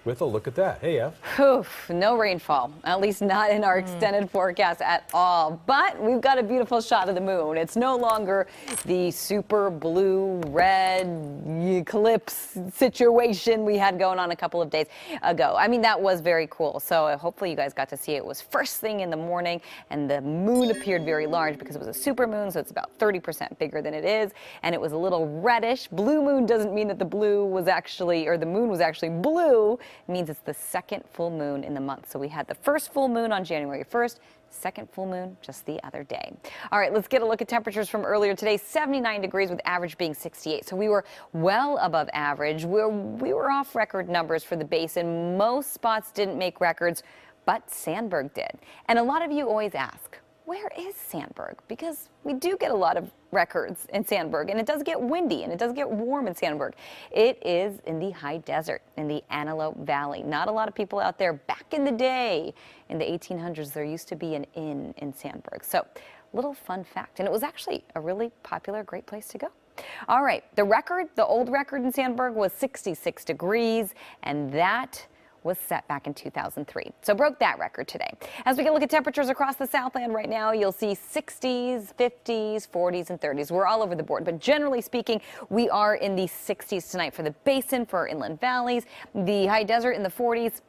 with a look at that. Hey, Ev. Oof, no rainfall, at least not in our extended forecast at all. But we've got a beautiful shot of the moon. It's no longer the super blue, red eclipse situation we had going on a couple of days ago. I mean, that was very cool. So hopefully you guys got to see it. It was first thing in the morning, and the moon appeared very large because it was a super moon, so it's about 30% bigger than it is. And it was a little reddish. Blue moon doesn't mean that the blue was actually, or the moon was actually blue. It means it's the second full moon in the month. So we had the first full moon on January 1st, second full moon just the other day. All right, let's get a look at temperatures from earlier today. 79 degrees with average being 68. So we were well above average. We were off record numbers for the basin. Most spots didn't make records, but Sandberg did. And a lot of you always ask, where is Sandberg? Because we do get a lot of records in Sandberg, and it does get windy and it does get warm in Sandberg. It is in the high desert in the Antelope Valley. Not a lot of people out there. Back in the day, in the 1800s, there used to be an inn in Sandberg. So, little fun fact, and it was actually a really popular, great place to go. All right, the old record in Sandberg was 66 degrees, and that was set back in 2003. So broke that record today. As we can look at temperatures across the Southland right now, you'll see 60s, 50s, 40s, and 30s. We're all over the board, but generally speaking, we are in the 60s tonight for the basin, for our inland valleys, the high desert in the 40s,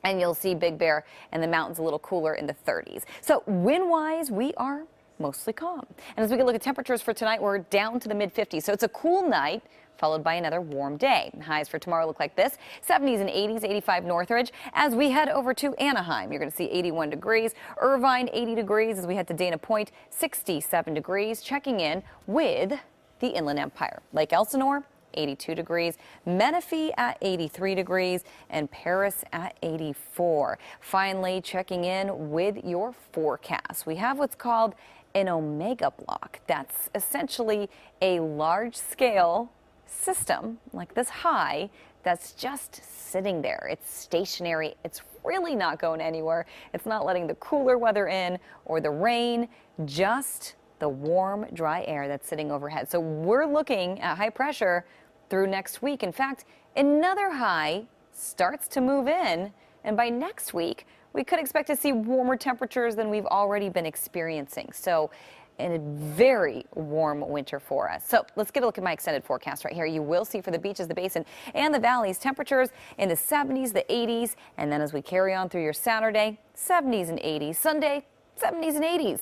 and you'll see Big Bear and the mountains a little cooler in the 30s. So wind-wise, we are mostly calm. And as we can look at temperatures for tonight, we're down to the mid-50s. So it's a cool night, followed by another warm day. Highs for tomorrow look like this: 70s and 80s, 85 Northridge. As we head over to Anaheim, you're going to see 81 degrees. Irvine, 80 degrees. As we head to Dana Point, 67 degrees. Checking in with the Inland Empire. Lake Elsinore, 82 degrees. Menifee at 83 degrees. And Paris at 84. Finally, checking in with your forecast. We have what's called an omega block. That's essentially a large-scale system like this high that's just sitting there. It's stationary. It's really not going anywhere. It's not letting the cooler weather in or the rain, just the warm, dry air that's sitting overhead. So we're looking at high pressure through next week. In fact, another high starts to move in, and by next week, we could expect to see warmer temperatures than we've already been experiencing. So a very warm winter for us. So let's get a look at my extended forecast right here. You will see for the beaches, the basin, and the valleys, temperatures in the 70s, the 80s, and then as we carry on through your Saturday, 70s and 80s. Sunday, 70s and 80s.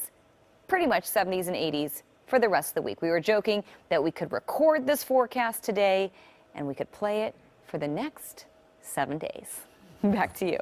Pretty much 70s and 80s for the rest of the week. We were joking that we could record this forecast today and we could play it for the next 7 days. Back to you.